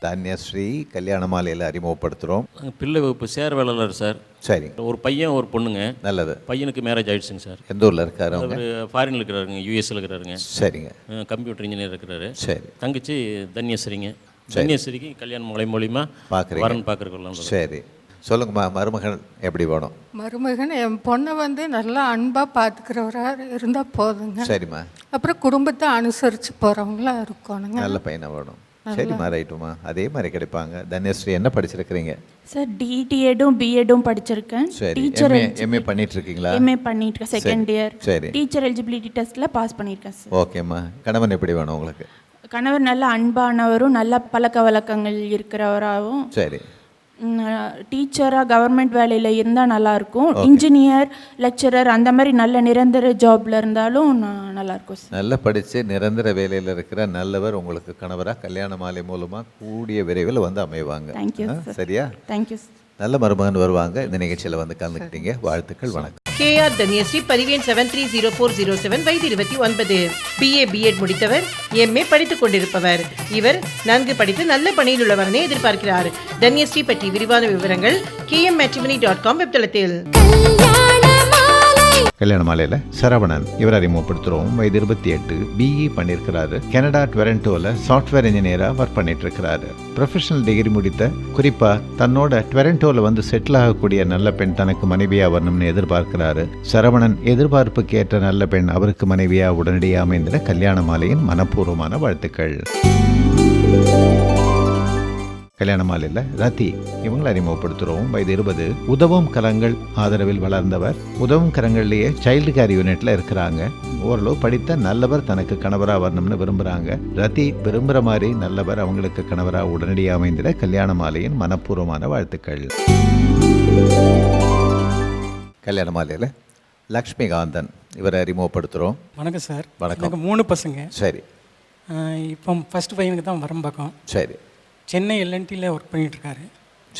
தன்யஸ்ரீ கல்யாண மாலையில் அறிமுகப்படுத்துகிறோம். பிள்ளை வகுப்பு சேர் வேளாளர் சார். சரி. ஒரு பையன் ஒரு பொண்ணுங்க. நல்லது. பையனுக்கு மேரேஜ் ஆகிடுச்சுங்க சார். எந்த ஊரில் இருக்காரு? அவர் ஃபாரினில் இருக்கிறாருங்க, யூஎஸ்ல இருக்கிறாருங்க. சரிங்க. கம்ப்யூட்டர் இன்ஜினியர் இருக்கிறாரு. சரி. தங்கச்சி தன்யஸ்ரீங்க. தன்யஸ்ரீக்கு கல்யாண மாலை மூலிமா வரன் பார்க்குறோம். சரி, சொல்லுங்கம்மா. மருமகன் எப்படி வேணும்? மருமகன் என் பொண்ணை வந்து நல்லா அன்பாக பார்த்துக்கிறவராக இருந்தால் போதுங்க. சரிம்மா. அப்புறம் குடும்பத்தை அனுசரித்து போகிறவங்களா இருக்கணுங்க. நல்ல பையனை வேணும். சரிம்மா, ரைட்டுமா. அதே மாதிரி கிடைப்பாங்க. தன்யஸ்ரீ என்ன படிச்சிருக்கிறீங்க? சார் டிடிஎடும் பிஎடும் படிச்சிருக்கேன். டீச்சர் எம்ஏ பண்ணிட்டு இருக்கீங்களா? எம்ஏ பண்ணிட்டு இருக்கேன், செகண்ட் இயர். சரி. டீச்சர் எலிஜிபிலிட்டி டெஸ்ட்ல பாஸ் பண்ணியிருக்கேன் சார். ஓகேம்மா. கணவன் எப்படி வேணும் உங்களுக்கு? கணவர் நல்ல அன்பானவரும் நல்ல பழக்க வழக்கங்கள் இருக்கிறவராகவும். சரி. டீச்சராக கவர்மெண்ட் வேலையில் இருந்தால் நல்லாயிருக்கும். இன்ஜினியர், லெக்சரர் அந்த மாதிரி நல்ல நிரந்தர ஜாப்ல இருந்தாலும் நல்லாயிருக்கும் சார். நல்லா படித்து நிரந்தர வேலையில் இருக்கிற நல்லவர் உங்களுக்கு கணவராக கல்யாண மாலை மூலமாக கூடிய விரைவில் வந்து அமைவாங்க. தேங்க்யூ. சரியா? தேங்க்யூ. நல்ல மருமகன் வருவாங்க. இந்த நிகழ்ச்சியில் வந்து கலந்துக்கிட்டீங்க. வாழ்த்துக்கள். வணக்கம். KR தன்யஸ்ரீ, பதிவேன் 730407, வயது 29, BA BEd முடித்தவர், MA படித்துக் கொண்டிருப்பவர். இவர் நன்கு படித்து நல்ல பணியில் உள்ளவரனை எதிர்பார்க்கிறார். தன்யஸ்ரீ பற்றி விரிவான விவரங்கள் kmmatrimony.com வெப்தளத்தில். கல்யாண மாலையில் சரவணன் இவர் அறிமுகப்படுத்துகிறோம். வயது 28, BE பண்ணியிருக்கிறாரு. கனடா டொரண்டோவில் சாஃப்ட்வேர் இன்ஜினியராக ஒர்க் பண்ணிட்டு இருக்கிறாரு. ப்ரொஃபஷனல் டிகிரி முடித்த, குறிப்பாக தன்னோட டொரண்டோவில் வந்து செட்டில் ஆகக்கூடிய நல்ல பெண் தனக்கு மனைவியாக வரணும்னு எதிர்பார்க்கிறாரு. சரவணன் எதிர்பார்ப்புக்கு ஏற்ற நல்ல பெண் அவருக்கு மனைவியாக உடனடியாக அமைந்திட கல்யாண மாலையின் மனப்பூர்வமான வாழ்த்துக்கள். கல்யாண மாலையில் ரதி இவங்களை அறிமுகப்படுத்துகிறோம். வயது 20, உதவும் கரங்கள் ஆதரவில் வளர்ந்தவர். உதவும் கரங்கள்லேயே சைல்டு கேர் யூனிட்ல இருக்கிறாங்க. ஓரளவு படித்த நல்லவர் தனக்கு கணவராக வரணும்னு விரும்புகிறாங்க. ரதி விரும்புகிற மாதிரி நல்லவர் அவங்களுக்கு கணவராக உடனடியாக அமைந்திட கல்யாண மாலையின் மனப்பூர்வமான வாழ்த்துக்கள். கல்யாண மாலையில் லக்ஷ்மிகாந்தன் இவரை அறிமுகப்படுத்துகிறோம். வணக்கம் சார். வணக்கம். எனக்கு 3 பசங்க. சரி. இப்போ ஃபர்ஸ்ட் பையனுக்கு தான் வரம் பார்க்கும். சரி. சென்னை LNTல ஒர்க் பண்ணிட்டு இருக்காரு.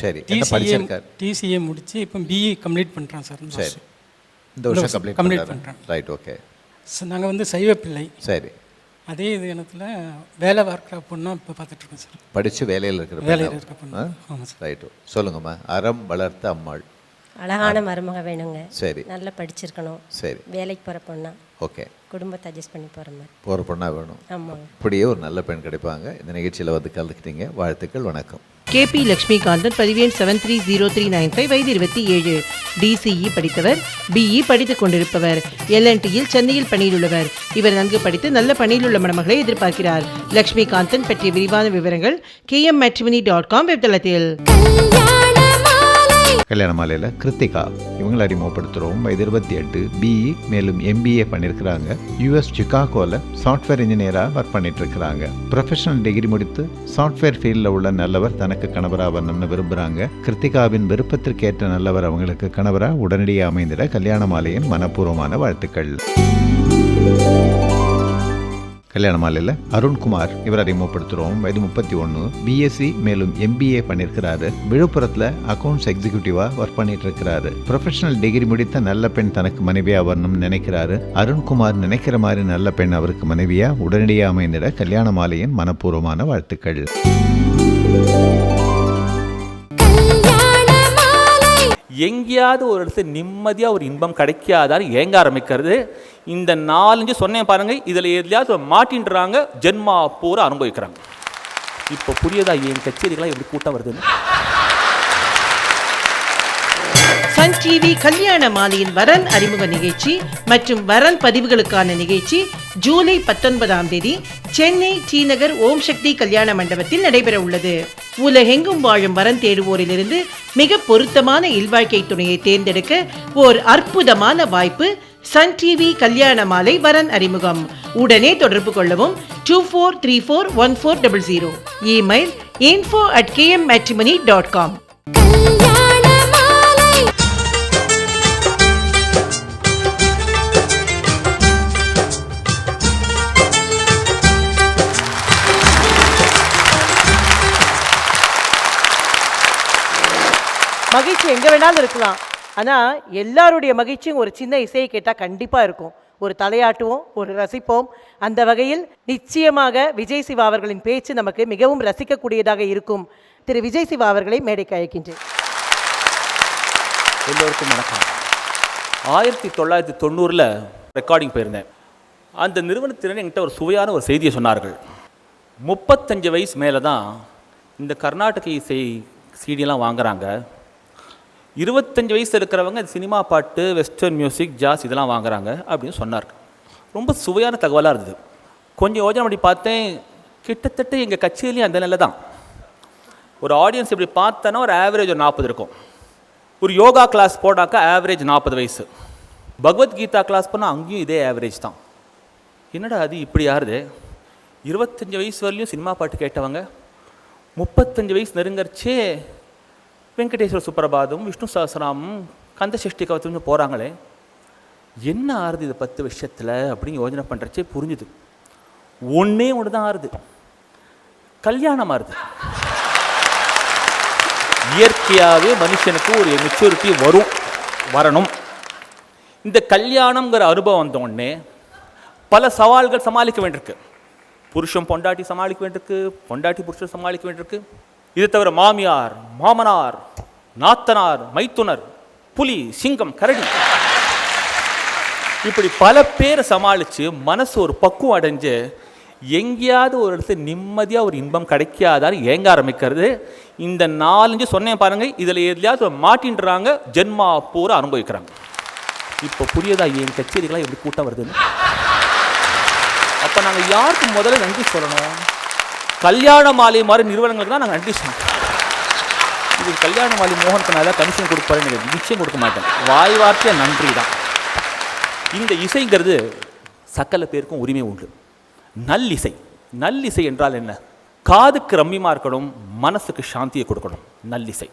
சரி. TCA முடிச்சு இப்போ BE கம்ப்ளீட் பண்ணுறான் சார். சரி. இந்த வருஷம் கம்ப்ளீட் பண்ணுறேன். ரைட். ஓகே. நாங்கள் வந்து சைவ பிள்ளை. சரி. அதே இது இடத்துல வேலை பார்க்குற பொண்ணாக இப்போ பார்த்துட்ருக்கோம் சார். படித்து வேலையில் இருக்கிற பொண்ணு. ஆமாம் சார். ரைட்டு. சொல்லுங்கம்மா. அறம் வளர்த்த அம்மாள். அழகான மருமக வேணுங்க. சரி. நல்லா படிச்சிருக்கணும். சரி. வேலைக்கு போகிற பொண்ணா. ஓகே. குடும்பத்தை அட்ஜஸ்ட் பண்ணி போகிற மாதிரி போகிற பொண்ணாக வேணும். ஆமாங்க. இப்படியே ஒரு நல்ல பெண் கிடைப்பாங்க. இந்த நிகழ்ச்சியில் வந்து கலந்துக்கிட்டீங்க. வாழ்த்துக்கள். வணக்கம். KP லக்ஷ்மிகாந்தன், பதிவேன் 730395, வயது 27, DCE படித்தவர், BE படித்துக் கொண்டிருப்பவர். LNTயில் சென்னையில் பணியில் உள்ளவர். இவர் நன்கு படித்து நல்ல பணியில் உள்ள மணமகளை எதிர்பார்க்கிறார். லக்ஷ்மிகாந்தன் பற்றிய விரிவான விவரங்கள் kmmatrimony.com வெப்தளத்தில். கல்யாண மாலையில் கிருத்திகா இவங்களை அறிமுகப்படுத்துகிறோம். வயது 28, BE மேலும் MBA பண்ணியிருக்கிறாங்க. US சிகாகோவில் சாஃப்ட்வேர் இன்ஜினியராக ஒர்க் பண்ணிட்டு இருக்கிறாங்க. ப்ரொஃபஷனல் டிகிரி முடித்து சாஃப்ட்வேர் ஃபீல்டில் உள்ள நல்லவர் தனக்கு கணவராக வரணும்னு விரும்புகிறாங்க. கிருத்திகாவின் விருப்பத்திற்கேற்ற நல்லவர் அவங்களுக்கு கணவராக உடனடியாக அமைந்திட கல்யாண மாலையின் மனப்பூர்வமான வாழ்த்துக்கள். கல்யாண மாலையில் அருண்குமார் இவர் அறிமுகப்படுத்துகிறோம். வயது 31, பிஎஸ்சி மேலும் MBA பண்ணியிருக்கிறாரு. விழுப்புரத்தில் அக்கௌண்ட்ஸ் எக்ஸிக்யூட்டிவாக ஒர்க் பண்ணிட்டு இருக்கிறாரு. ப்ரொஃபஷனல் டிகிரி முடித்த நல்ல பெண் தனக்கு மனைவியாக வரணும்னு நினைக்கிறாரு. அருண்குமார் நினைக்கிற மாதிரி நல்ல பெண் அவருக்கு மனைவியாக உடனடியாக அமைந்திட கல்யாண மாலையின் மனப்பூர்வமான வாழ்த்துக்கள். எங்கேயாவது ஒரு இடத்துல நிம்மதியாக ஒரு இன்பம் கிடைக்காதான்னு ஏங்க ஆரம்பிக்கிறது. இந்த 4-5 சொன்னேன் பாருங்க, இதில் எதுலையாவது மாட்டின்றாங்க, ஜென்மா பூரா அனுபவிக்கிறாங்க. இப்போ புரியுதா என் கச்சேரிகளாம் எப்படி கூட்டம் வருதுன்னு? சன் டிவி கல்யாண மாலையின் வரன் அறிமுக நிகழ்ச்சி மற்றும் வரன் பதிவுகளுக்கான நிகழ்ச்சி ஜூலை 19ஆம் தேதி சென்னை டி நகர் ஓம் சக்தி கல்யாண மண்டபத்தில் நடைபெற உள்ளது. உலகெங்கும் வாழும் வரன் தேடுவோரிலிருந்து மிக பொருத்தமான இல்வாழ்க்கை துணையை தேர்ந்தெடுக்க ஓர் அற்புதமான வாய்ப்பு. சன் டிவி கல்யாண மாலை வரன் அறிமுகம். உடனே தொடர்பு கொள்ளவும் 24341400. Email info@kmmatrimony.com. மகிழ்ச்சி எங்கே வேணாலும் இருக்கலாம், ஆனால் எல்லாருடைய மகிழ்ச்சியும் ஒரு சின்ன இசையை கேட்டால் கண்டிப்பாக இருக்கும். ஒரு தலையாட்டுவோம், ஒரு ரசிப்போம். அந்த வகையில் நிச்சயமாக விஜய் சிவா அவர்களின் பேச்சு நமக்கு மிகவும் ரசிக்கக்கூடியதாக இருக்கும். திரு விஜய் சிவா அவர்களை மேடைக்கு அழைக்கின்றேன். எல்லோருக்கும் வணக்கம். 1990 ரெக்கார்டிங் போயிருந்தேன். அந்த நிறுவனத்தினர் என்கிட்ட ஒரு சுவையான ஒரு செய்தியை சொன்னார்கள். 35 வயசு மேலே தான் இந்த கர்நாடக இசை சிடியெல்லாம் வாங்குறாங்க. 25 வயசு இருக்கிறவங்க சினிமா பாட்டு, வெஸ்டர்ன் மியூசிக், ஜாஸ் இதெல்லாம் வாங்குறாங்க அப்படின்னு சொன்னார். ரொம்ப சுவையான தகவலாக இருந்தது. கொஞ்சம் யோஜனை பண்ணி பார்த்தேன், கிட்டத்தட்ட எங்கள் கச்சேரியும் அந்த நிலை தான். ஒரு ஆடியன்ஸ் இப்படி பார்த்தோன்னா ஒரு ஆவரேஜ் ஒரு 40 இருக்கும். ஒரு யோகா கிளாஸ் போட்டாக்கா ஆவரேஜ் 40 வயசு. பகவத்கீதா கிளாஸ் பண்ணால் அங்கேயும் இதே ஆவரேஜ் தான். என்னடா அது இப்படி யாருது? 25 வயசு வரலையும் சினிமா பாட்டு கேட்டவங்க 35 வயசு நெருங்கரிச்சே வெங்கடேஸ்வர சுப்ரபாதம், விஷ்ணு சஹஸ்ரநாமம், கந்தசஷ்டி கவத்தம்னு போகிறாங்களே, என்ன ஆறுது இது 10 வருஷத்தில் அப்படின்னு யோஜனை பண்ணுறச்சே புரிஞ்சுது. ஒன்றே ஒன்று தான் ஆறுது, கல்யாணம் ஆறுது. இயற்கையாகவே மனுஷனுக்கு ஒரு மெச்சூரிட்டி வரணும். இந்த கல்யாணம்ங்கிற அனுபவம் வந்த உடனே பல சவால்கள் சமாளிக்க வேண்டியிருக்கு. புருஷன் பொண்டாட்டி சமாளிக்க வேண்டியிருக்கு, பொண்டாட்டி புருஷன் சமாளிக்க வேண்டியிருக்கு. இது தவிர மாமியார், மாமனார், நாத்தனார், மைத்துனர், புலி, சிங்கம், கரடி, இப்படி பல பேரை சமாளித்து மனசு ஒரு பக்குவம் அடைஞ்சு எங்கேயாவது ஒரு இடத்துல நிம்மதியாக ஒரு இன்பம் கிடைக்காதான்னு ஏங்க ஆரம்பிக்கிறது. இந்த 4-5 சொன்னேன் பாருங்க, இதில் எதுலையாவது மாட்டின்றாங்க, ஜென்மா பூரா அனுபவிக்கிறாங்க. இப்போ புரியுதா என் கச்சேரிகளாம் எப்படி கூட்டம் வருதுன்னு? அப்போ நாங்கள் யாருக்கு முதல்ல நன்றி சொல்லணும்? கல்யாண மாலை மாதிரி நிறுவனங்களுக்கு தான் நாங்கள் நன்றி சொல்லணும். இது கல்யாண மாலை மோகனுக்கு நான் ஏதாவது கமிஷன் கொடுப்பாருன்னு நிச்சயம் கொடுக்க மாட்டேன். வாய் வார்த்தையாக நன்றி தான். இந்த இசைங்கிறது சகல பேருக்கும் உரிமை உண்டு. நல்லிசை. நல்லிசை என்றால் என்ன? காதுக்கு ரம்மியமாக இருக்கணும், மனசுக்கு சாந்தியை கொடுக்கணும். நல்லிசை.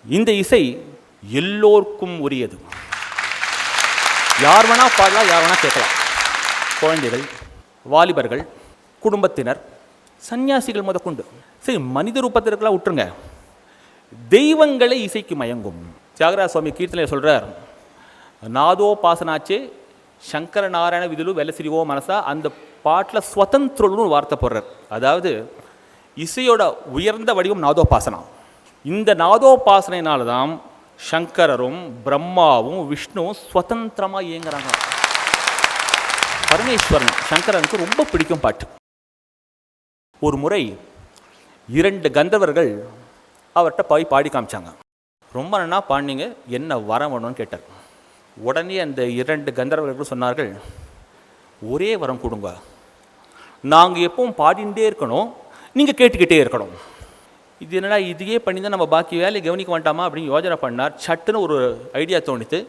இந்த இசை எல்லோருக்கும் உரியது. யார் வேணா பாடலாம், யார் வேணா கேட்கலாம். குழந்தைகள், வாலிபர்கள், குடும்பத்தினர், சன்னியாசிகள் முதற்கொண்டு. சரி, மனித ரூபத்தில் இருக்கலாம் விட்டுருங்க, தெய்வங்களை இசைக்கு மயங்கும். தியாகராஜ சுவாமி கீர்த்தனை சொல்கிறார், நாதோ பாசனாச்சே சங்கர நாராயண விதிலு வெலசிரிவோ மனசா. அந்த பாட்டில் ஸ்வதந்திரன்னு ஒரு வார்த்தை போடுறார். அதாவது இசையோட உயர்ந்த வடிவம் நாதோபாசனா. இந்த நாதோபாசனையினால தான் சங்கரரும் பிரம்மாவும் விஷ்ணுவும் ஸ்வதந்திரமாக இயங்குறாங்க. பரமேஸ்வரன் சங்கரனுக்கு ரொம்ப பிடிக்கும் பாட்டு. ஒரு முறை 2 கந்தர்வர்கள் அவர்கிட்ட போய் பாடி காமிச்சாங்க. ரொம்ப நன்னா பாடினீங்க, என்ன வரம் வேணும்னு கேட்டார். உடனே அந்த 2 கந்தர்வர்கள் சொன்னார்கள், ஒரே வரம் கொடுங்க, நாங்கள் எப்பவும் பாடிகிட்டே இருக்கணும், நீங்கள் கேட்டுக்கிட்டே இருக்கணும். இது என்னடா இதையே பண்ணி தான் நம்ம பாக்கி வேலையை கவனிக்க வேண்டாமா அப்படின்னு யோஜனை பண்ணார். சட்டுன்னு ஒரு ஐடியா தோணித்து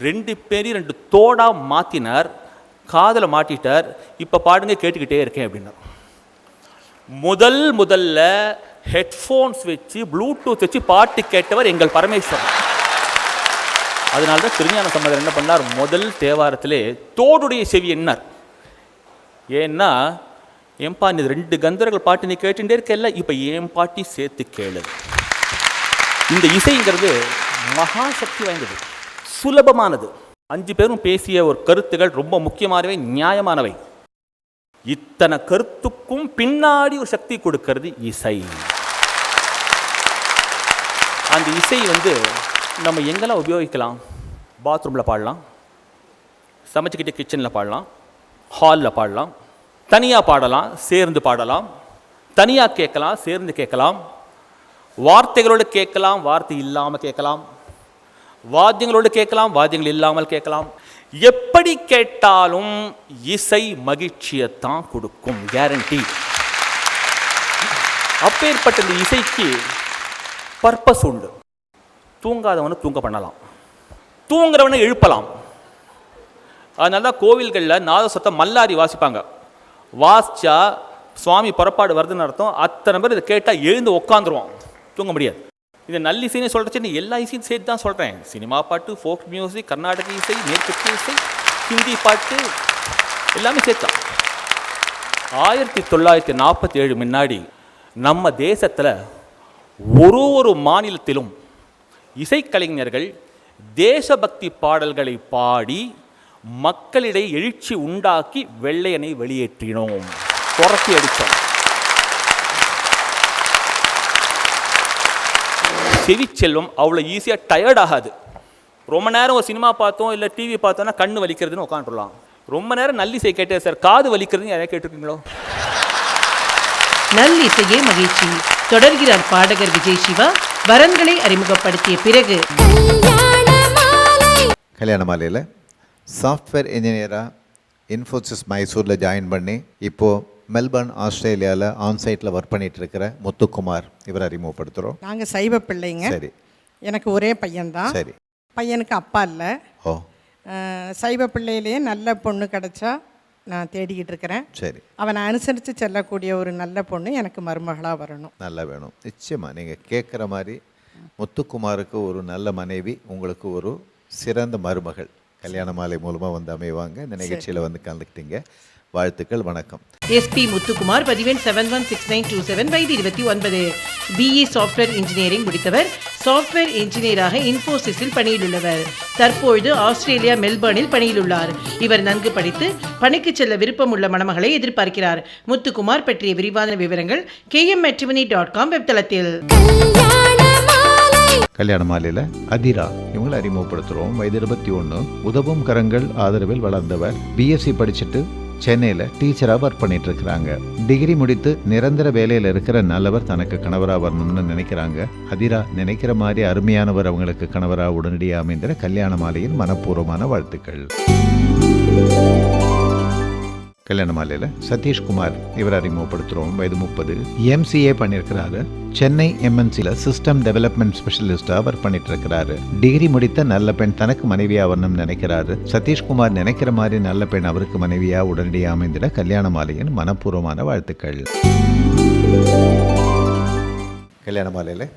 2 பேரையும் 2 தோடாக மாற்றினார், காதில் மாட்டிட்டார். இப்போ பாடுங்க, கேட்டுக்கிட்டே இருக்கேன் அப்படின்னார். முதல்ல ஹெட்ஃபோன்ஸ் வச்சு ப்ளூடூத் வச்சு பாட்டு கேட்டவர் எங்கள் பரமேஸ்வரன். அதனால தான் திருஞான சம்பந்தர் என்ன பண்ணார், முதல் தேவாரத்திலே தோடுடைய செவி என்னார். ஏன்னா ஏன்பா நீ 2 கந்தர்கள் பாட்டு நீ கேட்டுட்டே இருக்கல, இப்போ ஏன் பாட்டி சேர்த்து கேளு. இந்த இசைங்கிறது மகா சக்தி வாய்ந்தது, சுலபமானது. 5 பேரும் பேசிய ஒரு கருத்துகள் ரொம்ப முக்கியமானவை, நியாயமானவை. இத்தனை கருத்துக்கும் பின்னாடி ஒரு சக்தி கொடுக்கிறது இசை. அந்த இசை நம்ம எங்கெல்லாம் உபயோகிக்கலாம்? பாத்ரூமில் பாடலாம், சமைச்சிக்கிட்டு கிச்சனில் பாடலாம், ஹாலில் பாடலாம், தனியாக பாடலாம், சேர்ந்து பாடலாம், தனியாக கேட்கலாம், சேர்ந்து கேட்கலாம், வார்த்தைகளோடு கேட்கலாம், வார்த்தை இல்லாமல் கேட்கலாம், வாத்தியங்களோடு கேட்கலாம், வாத்தியங்கள் இல்லாமல் கேட்கலாம். எப்படி கேட்டாலும் இசை மகிழ்ச்சியைத்தான் கொடுக்கும், கேரண்டி. அப்பேற்பட்ட இந்த இசைக்கு பர்பஸ் உண்டு. தூங்காதவனை தூங்க பண்ணலாம், தூங்குறவனை எழுப்பலாம். அதனால தான் கோவில்களில் நாதஸ்வரத்தை மல்லாரி வாசிப்பாங்க. வாசிச்சா சுவாமி புறப்பாடு வருதுன்னு அர்த்தம். அத்தனை பேர் இதை கேட்டால் எழுந்து உட்காந்துருவான், தூங்க முடியாது. இது நல்ல இசைன்னு சொல்கிறச்சு எல்லா இசையும் சேர்த்து தான் சொல்கிறேன். சினிமா பாட்டு, ஃபோக் மியூசிக், கர்நாடக இசை, மேற்கத்திய இசை, ஹிந்தி பாட்டு எல்லாமே சேர்த்தான். 1947 முன்னாடி நம்ம தேசத்தில் ஒரு மாநிலத்திலும் இசைக்கலைஞர்கள் தேசபக்தி பாடல்களை பாடி மக்களிடையே எழுச்சி உண்டாக்கி வெள்ளையனை வெளியேற்றினோம், துரத்தி அடித்தோம். செவிச்செல்வம் அவ்வளோ ஈஸியாக டயர்ட் ஆகாது. ரொம்ப நேரம் ஒரு சினிமா பார்த்தோம் இல்லை டிவி பார்த்தோன்னா கண்ணு வலிக்கிறதுன்னு உட்காந்துடலாம். ரொம்ப நேரம் நல்லிசை கேட்டேன் சார், காது வலிக்கிறதுன்னு யாரையா கேட்டிருக்கீங்களோ? நல்லிசையே மகிழ்ச்சி. தொடர்கிறார் பாடகர் விஜய் சிவா. வரன்களை அறிமுகப்படுத்திய பிறகு கல்யாண மாலையில் சாஃப்ட்வேர் இன்ஜினியராக இன்ஃபோசிஸ் மைசூரில் ஜாயின் பண்ணி இப்போது மெல்பர்ன் ஆஸ்திரேலியாவில் ஆன்சைட்டில் ஒர்க் பண்ணிகிட்டு இருக்கிற முத்துக்குமார், இவரை அறிமுகப்படுத்துகிறோம். நாங்கள் சைவ பிள்ளைங்க. சரி. எனக்கு ஒரே பையன்தான். சரி. பையனுக்கு அப்பா இல்லை. ஓ. சைவ பிள்ளையிலேயே நல்ல பொண்ணு கிடச்சா நான் தேடிக்கிட்டு இருக்கிறேன். சரி. அவனை அனுசரித்து செல்லக்கூடிய ஒரு நல்ல பொண்ணு எனக்கு மருமகளாக வரணும். நல்லா வேணும். நிச்சயமாக நீங்கள் கேட்குற மாதிரி முத்துக்குமாருக்கு ஒரு நல்ல மனைவி, உங்களுக்கு ஒரு சிறந்த மருமகள் கல்யாண மாலை மூலமாக அமைவாங்க. இந்த நிகழ்ச்சியில் கலந்துக்கிட்டீங்க. வாழ்த்துக்கள், வணக்கம். எஸ்பி முத்துக்குமார், பதிவெண் 716927, வயது 29, பிஇ சாஃப்ட்வேர் இன்ஜினியரிங் முடித்தவர். சாஃப்ட்வேர் இன்ஜினியராக இன்ஃபோசிஸில் பணியில் உள்ளவர். தற்பொழுது ஆஸ்திரேலியா மெல்பர்னில் பணியில் உள்ளார். இவர் நன்கு படித்து பணிக்கு செல்ல விருப்பம் உள்ள மணமகளை எதிர்பார்க்கிறார். முத்துக்குமார் பற்றிய விரிவான விவரங்கள் kmmatrimony.com வெப்தளத்தில். கல்யாண மாலையில் அதிரா, இவங்களை அறிமுகப்படுத்துகிறோம். வயது 21, உதவும் கரங்கள் ஆதரவில் வளர்ந்தவர். பிஎஸ்சி படிச்சுட்டு சென்னையில் டீச்சராக ஒர்க் பண்ணிட்டு இருக்கிறாங்க. டிகிரி முடித்து நிரந்தர வேலையில் இருக்கிற நல்லவர் தனக்கு கணவராக வரணும்னு நினைக்கிறாங்க. அதிரா நினைக்கிற மாதிரி அருமையானவர் அவங்களுக்கு கணவராக உடனடியாக அமைந்திர கல்யாண மாலையின் மனப்பூர்வமான வாழ்த்துக்கள். கல்யாண மாலையில் சதீஷ்குமார், இவர் அறிமுகப்படுத்துகிறோம். வயது 30, எம்சிஏ பண்ணியிருக்கிறாரு. சென்னை எம்என்சியில் சிஸ்டம் டெவலப்மெண்ட் ஸ்பெஷலிஸ்டாக ஒர்க் பண்ணிட்டு இருக்கிறாரு. டிகிரி முடித்த நல்ல பெண் தனக்கு மனைவியாக வரணும்னு நினைக்கிறாரு. சதீஷ்குமார் நினைக்கிற மாதிரி நல்ல பெண் அவருக்கு மனைவியாக உடனடியாக அமைந்திட கல்யாண மாலையின் மனப்பூர்வமான வாழ்த்துக்கள். கல்யாண மாலையில்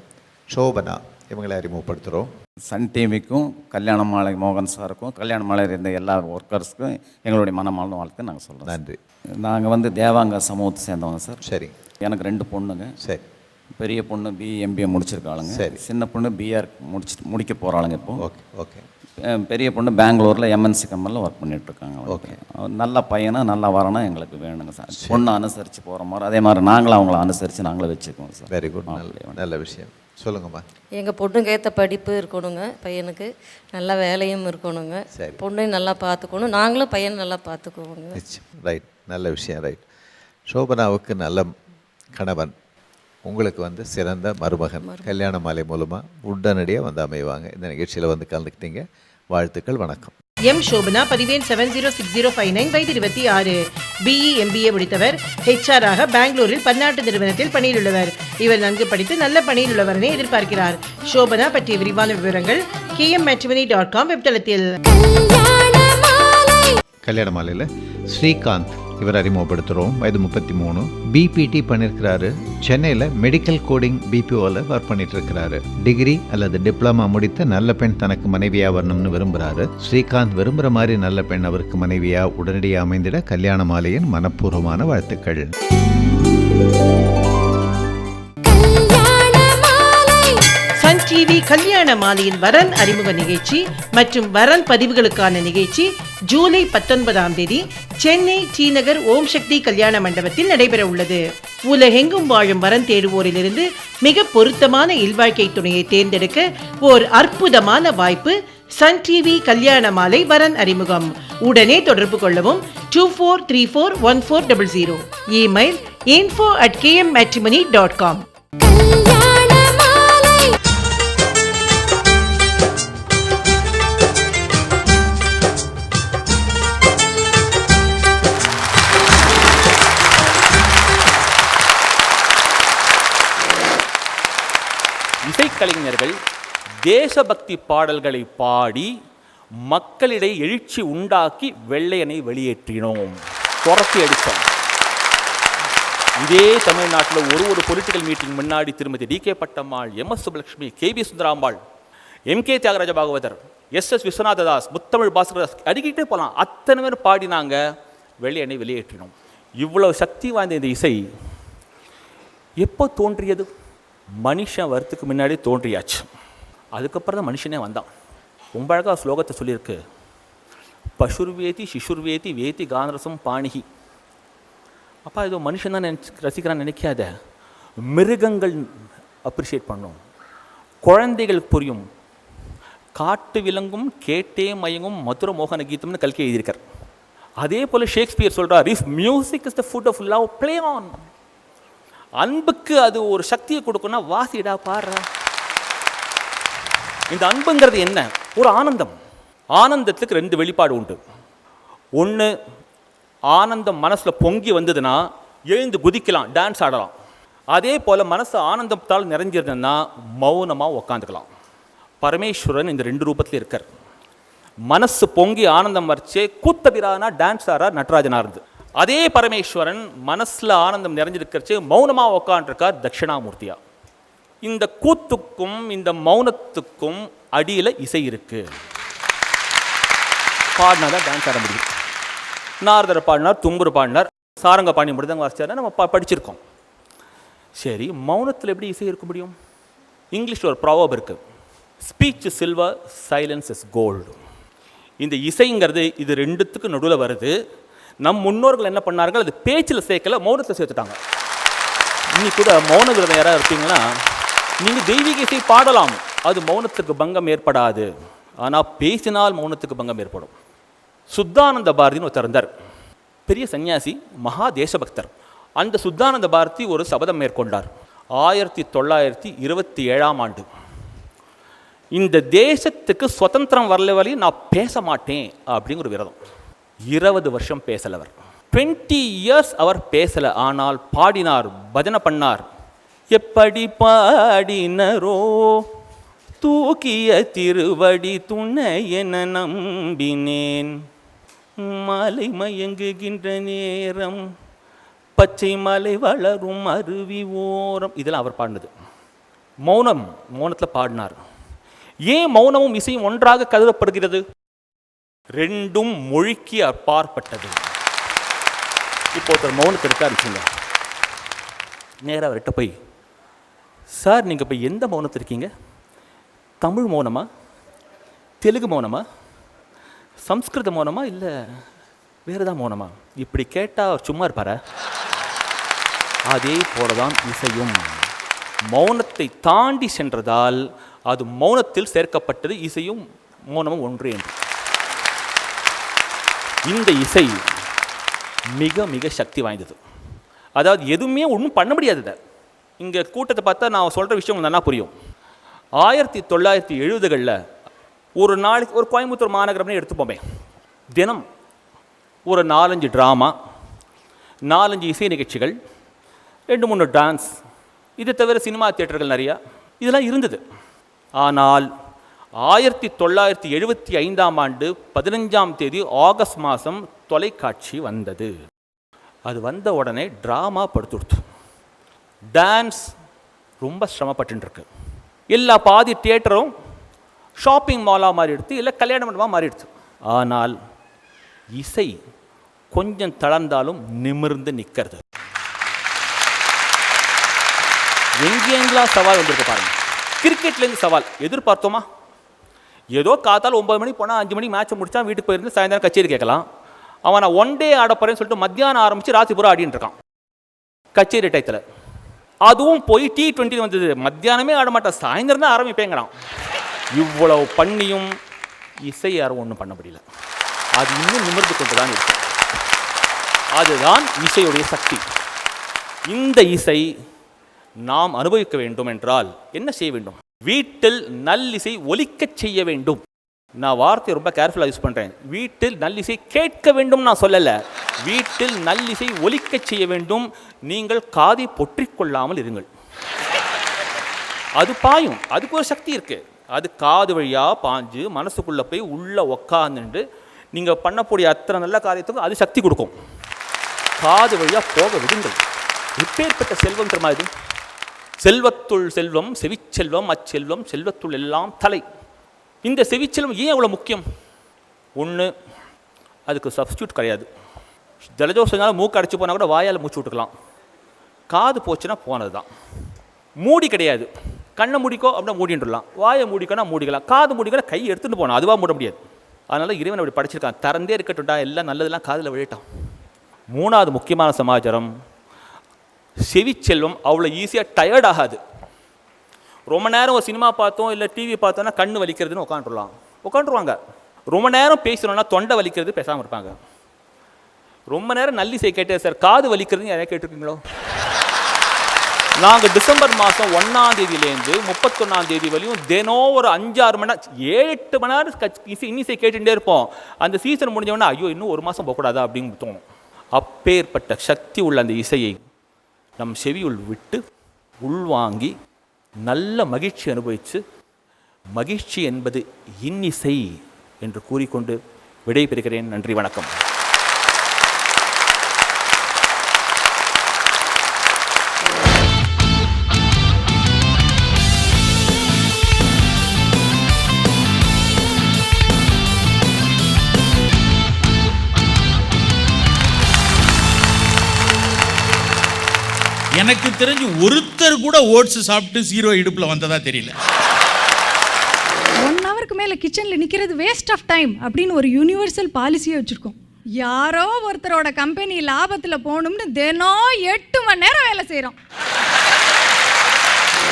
சோபனா, இவங்களை அறிமுகப்படுத்துகிறோம். சன் டிவிக்கும் கல்யாண மாலை மோகன் சாருக்கும் கல்யாண மாலை இருந்த எல்லா ஒர்க்கர்ஸுக்கும் எங்களுடைய மனமார்ந்த வாழ்த்து நாங்கள் சொல்கிறோம். நன்றி. நாங்கள் தேவாங்க சமூகத்தை சேர்ந்தவங்க சார். சரி. எனக்கு 2 பொண்ணுங்க. சரி. பெரிய பொண்ணு BMBA முடிச்சிருக்காளுங்க. சரி. சின்ன பொண்ணு BR முடிக்க போகிறாளுங்க இப்போ. ஓகே. ஓகே. பெரிய பொண்ணு பெங்களூரில் MNC கம்பெனியில் ஒர்க் பண்ணிகிட்ருக்காங்க. ஓகே. நல்ல பையனா நல்லா வரணும் எங்களுக்கு வேணுங்க சார். பொண்ணை அனுசரித்து போகிற மாதிரி, அதே மாதிரி நாங்களும் அவங்கள அனுசரித்து நாங்களே வச்சுக்குவோம் சார். Very good. நல்ல விஷயம். சொல்லுங்கம்மா. எங்கள் பொண்ணுக்கு ஏற்ற படிப்பு இருக்கணுங்க, பையனுக்கு நல்ல வேலையும் இருக்கணுங்க, பொண்ணையும் நல்லா பார்த்துக்கணும், நாங்களும் பையனை நல்லா பார்த்துக்குவோங்க. ரைட். நல்ல விஷயம். ரைட். சோபனாவுக்கு நல்ல கணவன், உங்களுக்கு சிறந்த மருமகன் கல்யாண மாலை மூலமாக உடனடியாக அமைவாங்க. இந்த நிகழ்ச்சியில் கலந்துக்கிட்டீங்க. வாழ்த்துக்கள், வணக்கம். எம் சோபனா, பதிவேன் 706059, வயது 26, பிஇ MBA முடித்தவர். HR-ஆக பெங்களூரில் பன்னாட்டு நிறுவனத்தில் பணியில் உள்ளவர். இவர் நன்கு படித்து நல்ல பணியில் உள்ளவரனை எதிர்பார்க்கிறார். சோபனா பற்றிய விரிவான விவரங்கள் kmmatrimony.com வெப்தளத்தில். கல்யாண மாலையில் ஸ்ரீகாந்த், இவர் அறிமுகப்படுத்துகிறோம். வயது 33. பிபிடி பண்ணியிருக்கிறாரு. சென்னையில் மெடிக்கல் கோடிங் பிபிஓவில் ஒர்க் பண்ணிட்டு இருக்கிறாரு. டிகிரி அல்லது டிப்ளமா முடித்த நல்ல பெண் தனக்கு மனைவியா வரணும்னு விரும்புகிறாரு. ஸ்ரீகாந்த் விரும்புகிற மாதிரி நல்ல பெண் அவருக்கு மனைவியா உடனடியாக அமைந்திட கல்யாண மாலையின் மனப்பூர்வமான வாழ்த்துக்கள். சன் டிவி கல்யாண மாலையின் வரன் அறிமுக நிகழ்ச்சி மற்றும் வரன் பதிவுகளுக்கான நிகழ்ச்சி ஜூலை 19ஆம் தேதி சென்னை டி நகர் ஓம் சக்தி கல்யாண மண்டபத்தில் நடைபெற உள்ளது. உலகெங்கும் வாழும் வரன் தேடுவோரிலிருந்து மிக பொருத்தமான இல்வாழ்க்கை துணையை தேர்ந்தெடுக்க ஓர் அற்புதமான வாய்ப்பு. சன் டிவி கல்யாண மாலை வரன் அறிமுகம். உடனே தொடர்பு கொள்ளவும் 24341400. Email info@kmmatrimony.com. இசைக்கலைஞர்கள் தேசபக்தி பாடல்களை பாடி மக்களிடையே எழுச்சி உண்டாக்கி வெள்ளையனை வெளியேற்றினோம், துரத்தி அடித்தோம். இதே தமிழ்நாட்டில் ஒரு பொலிட்டிக்கல் மீட்டிங் முன்னாடி திருமதி DK Pattammal, MS Subbulakshmi, KB Sundarambal, MK Thyagaraja Bhagavathar, SS Viswanathadas, முத்தமிழ் பாஸ்கரதாஸ் அடிக்கிட்டே போகலாம். அத்தனை பேர் பாடினாங்க, வெள்ளையனை வெளியேற்றினோம். இவ்வளவு சக்தி வாய்ந்த இந்த இசை எப்போ தோன்றியது? மனுஷன் வரத்துக்கு முன்னாடி தோன்றியாச்சு. அதுக்கப்புறம் தான் மனுஷனே வந்தான். ரொம்ப அழகாக ஸ்லோகத்தை சொல்லியிருக்கு. பசுர்வேதி சிசுர்வேதி வேதி கானரசம் பாணிகி. அப்பா ஏதோ மனுஷன் தான் ரசிக்கிறான்னு நினைக்காத. மிருகங்கள் அப்ரிஷியேட் பண்ணும், குழந்தைகளுக்கு புரியும். காட்டு விலங்கும் கேட்டே மயங்கும் மதுர மோகன கீதம்னு கல்கி எழுதியிருக்கார். அதே போல் ஷேக்ஸ்பியர் சொல்கிறார், if music is the food of love, play on. அன்புக்கு அது ஒரு சக்தியை கொடுக்குன்னா வாசிடா, பாடுற. இந்த அன்புங்கிறது என்ன? ஒரு ஆனந்தம். ஆனந்தத்துக்கு 2 வெளிப்பாடு உண்டு. ஒன்று, ஆனந்தம் மனசில் பொங்கி வந்ததுன்னா எழுந்து குதிக்கலாம், டான்ஸ் ஆடலாம். அதே போல் மனசு ஆனந்தத்தால் நிறைஞ்சிருந்ததுன்னா மௌனமாக உக்காந்துக்கலாம். பரமேஸ்வரன் இந்த 2 ரூபத்தில் இருக்கார். மனசு பொங்கி ஆனந்தம் வரைச்சே கூத்தபிரானா டான்ஸ் ஆடுறா நடராஜனா இருந்து. அதே பரமேஸ்வரன் மனசில் ஆனந்தம் நிறைஞ்சிருக்கிறச்சு மௌனமாக உக்காண்டிருக்கார் தட்சிணாமூர்த்தியா. இந்த கூத்துக்கும் இந்த மௌனத்துக்கும் அடியில் இசை இருக்கு. பாடினா தான் டான்ஸ் ஆட முடியும். நாரதர் பாடினார், தும்புரு பாடினார், சாரங்க பாணி முடிதாங்க வாசிச்சார், நம்ம படிச்சிருக்கோம். சரி, மௌனத்தில் எப்படி இசை இருக்க முடியும்? இங்கிலீஷில் ஒரு ப்ராவர்ப் இருக்கு, speech is silver, silence is gold. இந்த இசைங்கிறது இது 2த்துக்கு நடுவில் வருது. நம் முன்னோர்கள் என்ன பண்ணார்கள்? அது பேச்சில் சேர்க்கல, மௌனத்தில் சேர்த்துட்டாங்க. இன்னைக்கு கூட மௌன விரதம் யாராவது இருப்பீங்கன்னா, நீங்கள் தெய்வீக இசை பாடலாம், அது மௌனத்துக்கு பங்கம் ஏற்படாது. ஆனால் பேசினால் மௌனத்துக்கு பங்கம் ஏற்படும். சுத்தானந்த பாரதின்னு ஒருத்தர் இருந்தார், பெரிய சன்னியாசி, மகா தேசபக்தர். அந்த சுத்தானந்த பாரதி ஒரு சபதம் மேற்கொண்டார் 1927ஆம் ஆண்டு. இந்த தேசத்துக்கு சுதந்திரம் வரல வரையும் நான் பேச மாட்டேன் அப்படிங்கிற விரதம். 20 வருஷம் பேசலவர். 20 இயர்ஸ் அவர் பேசல. ஆனால் பாடினார், பஜனை பண்ணார். எப்படி பாடினரோ தூக்கிய திருவடி துணை என நம்பினேன், மலை மயங்குகின்ற நேரம் பச்சை மலை வளரும் அருவி ஓரம். இதெல்லாம் அவர் பாடினது. மௌனத்தில் பாடினார். ஏன் மௌனமும் இசையும் ஒன்றாக கருதப்படுகிறது? 2ம் மொழிக்கு அப்பாற்பட்டது. இப்போ ஒருத்தர் மௌனத்தில் இருக்காருச்சுங்க, நேராக அவர்கிட்ட போய், சார் நீங்கள் இப்போ எந்த மௌனத்தில் இருக்கீங்க? தமிழ் மௌனமா, தெலுங்கு மௌனமா, சம்ஸ்கிருத மௌனமா, இல்லை வேறு தான் மௌனமா? இப்படி கேட்டால் அவர் சும்மா இருப்பார? அதே போல தான் இசையும். மௌனத்தை தாண்டி சென்றதால் அது மௌனத்தில் சேர்க்கப்பட்டது. இசையும் மௌனமும் ஒன்று என்று. இந்த இசை மிக மிக சக்தி வாய்ந்தது. அதாவது எதுவுமே ஒன்றும் பண்ண முடியாது. இங்கே கூட்டத்தை பார்த்தா நான் சொல்கிற விஷயம் நல்லா புரியும். 1970களில் ஒரு நாளைக்கு ஒரு கோயம்புத்தூர் மாநகரம்னு எடுத்துப்போமே, தினம் ஒரு 4-5 ட்ராமா, 4-5 இசை நிகழ்ச்சிகள், 2-3 டான்ஸ், இது தவிர சினிமா தியேட்டர்கள் நிறையா, இதெல்லாம் இருந்தது. ஆனால் 1975ஆம் ஆண்டு 15ஆம் தேதி ஆகஸ்ட் மாதம் தொலைக்காட்சி வந்தது. அது வந்த உடனே ட்ராமா படுத்து கொடுத்து டான்ஸ் ரொம்ப சிரமப்பட்டுருக்கு. எல்லா பாதி தியேட்டரும் ஷாப்பிங் மாலாக மாறி எடுத்து இல்லை கல்யாண மண்டபமாக மாறி எடுத்து. ஆனால் இசை கொஞ்சம் தளர்ந்தாலும் நிமிர்ந்து நிற்கிறது. எங்கெங்கெல்லாம் சவால் வந்திருக்கு பாருங்க. கிரிக்கெட்லேருந்து சவால் எதிர்பார்த்தோமா? ஏதோ காத்தால் 9 மணிக்கு போனால் 5 மணிக்கு மேட்ச்சை முடிச்சா வீட்டுக்கு போயிருந்து சாயந்தரம் கச்சேரி கேட்கலாம். அவன் நான் 1 டே ஆட போகிறேன்னு சொல்லிட்டு மத்தியானம் ஆரம்பித்து ராத்திரி பூரா ஆடின்னு இருக்கான் கச்சேரி டயத்தில். அதுவும் போய் T20 வந்தது, மத்தியானமே ஆட மாட்டான், சாயந்தரம் தான் ஆரம்பிப்பேங்கிறான். இவ்வளவு பண்ணியும் இசை யாரும் ஒன்றும் பண்ண முடியல. அது இன்னும் நிமிர்ந்து கொண்டு தான் இருக்கு. அதுதான் இசையுடைய சக்தி. இந்த இசை நாம் அனுபவிக்க வேண்டும் என்றால் என்ன செய்ய வேண்டும்? வீட்டில் நல்லிசை ஒலிக்கச் செய்ய வேண்டும். நான் வார்த்தையை ரொம்ப கேர்ஃபுல்லாக யூஸ் பண்ணுறேன். வீட்டில் நல்லிசை கேட்க வேண்டும் நான் சொல்லலை, வீட்டில் நல்லிசை ஒலிக்கச் செய்ய வேண்டும். நீங்கள் காதை பொற்றிக்கொள்ளாமல் இருங்கள். அது பாயும், அதுக்கு ஒரு சக்தி இருக்குது. அது காது வழியாக பாஞ்சு மனசுக்குள்ளே போய் உள்ளே உக்காந்துட்டு நீங்கள் பண்ணக்கூடிய அத்தனை நல்ல காரியத்துக்கும் அது சக்தி கொடுக்கும். காது வழியாக போக விடுங்கள். இப்பேற்பட்ட செல்வம் தெரியுமா இது? செல்வத்துள் செல்வம் செவிச்செல்வம் அச்செல்வம் செல்வத்துள் எல்லாம் தலை. இந்த செவிச்செல்வம் ஏன் அவ்வளோ முக்கியம்? ஒன்று, அதுக்கு சப்ஸ்டியூட் கிடையாது. ஜலதோஷனால மூக்கு அடைச்சி போனால் கூட வாயால் மூச்சு விட்டுக்கலாம். காது போச்சுன்னா போனது தான். மூடி கிடையாது. கண்ணை மூடிக்கோ அப்படின்னா மூடிட்டுலாம், வாயை மூடிக்கோனா மூடிக்கலாம், காது மூடிக்கோனா கை எடுத்துகிட்டு போனோம், அதுவாக மூட முடியாது. அதனால் இறைவன் அப்படி படைச்சிருக்கான். திறந்தே இருக்கட்டும்டா, எல்லாம் நல்லதெல்லாம் காதில் விழட்டான். 3வது முக்கியமான சமாச்சாரம், செவிச்செல்வம் அவ்வளோ ஈஸியாக டயர்ட் ஆகாது. ரொம்ப நேரம் ஒரு சினிமா பார்த்தோம் இல்லை டிவி பார்த்தோன்னா கண்ணு வலிக்கிறதுன்னு உட்காந்துருவாங்க. ரொம்ப நேரம் பேசணும்னா தொண்டை வலிக்கிறது, பேசாமல் இருப்பாங்க. ரொம்ப நேரம் நல்லிசை கேட்டேன் சார், காது வலிக்கிறதுன்னு யாரையா கேட்டிருக்கீங்களோ? நாங்கள் டிசம்பர் மாதம் 1ஆம் தேதியிலேருந்து 31ஆம் தேதி வரையும் தினம் ஒரு 5-6 மணி நேரம் 7-8 மணி நேரம் இன்னிசை கேட்டுகிட்டே இருப்போம். அந்த சீசன் முடிஞ்சவொடனே ஐயோ இன்னும் 1 மாதம் போகக்கூடாதா அப்படின்னு தோணும். அப்பேற்பட்ட சக்தி உள்ள அந்த இசையை நம் செவியுள் விட்டு உள்வாங்கி நல்ல மகிழ்ச்சி அனுபவித்து, மகிழ்ச்சி என்பது இன்னிசை என்று கூறிக்கொண்டு விடைபெறுகிறேன். நன்றி, வணக்கம். எனக்கு தெரிஞ்சு ஒருத்தர் கூட ஓட்ஸ் சாப்பிட்டு 0 இடுப்புல வந்ததா தெரியல. 1 ஹவருக்கு மேலே கிச்சனில் நிற்கிறது வேஸ்ட் ஆஃப் டைம் அப்படின்னு ஒரு யூனிவர்சல் பாலிசியை வச்சுருக்கோம். யாரோ ஒருத்தரோட கம்பெனி லாபத்தில் போகணும்னு தினம் 8 மணி நேரம் வேலை செய்கிறோம்.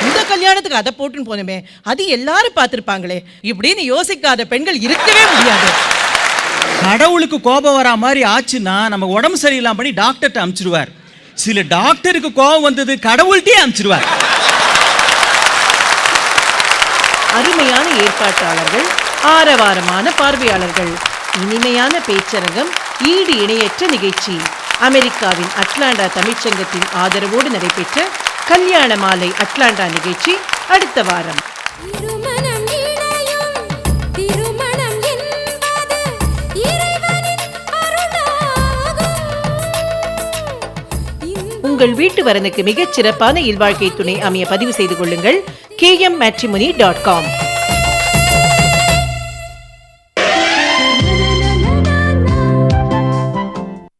இந்த கல்யாணத்துக்கு அதை போட்டுன்னு போனோமே, அது எல்லாரும் பார்த்துருப்பாங்களே, இப்படின்னு யோசிக்காத பெண்கள் இருக்கவே முடியாது. கடவுளுக்கு கோபம் வரா மாதிரி ஆச்சுன்னா நம்ம உடம்பு சரியில்லாம பண்ணி டாக்டர்கிட்ட அனுப்பிச்சிடுவார். சில டாக்டருக்கு கோபம் வந்தது கடவுள்கிட்டே அனுப்பிச்சிடுவார். அருமையான ஏற்பாட்டாளர்கள், ஆரவாரமான பார்வையாளர்கள், இனிமையான பேச்சரங்கம், ஈடு இணையற்ற நிகழ்ச்சி. அமெரிக்காவின் அட்லாண்டா தமிழ்ச்சங்கத்தின் ஆதரவோடு நடைபெற்ற கல்யாண மாலை அட்லாண்டா நிகழ்ச்சி அடுத்த வாரம். உங்கள் வீட்டு வரனுக்கு மிகச் சிறப்பான இல்வாழ்க்கை துணை அமைய பதிவு செய்து கொள்ளுங்கள். kmmatrimony.com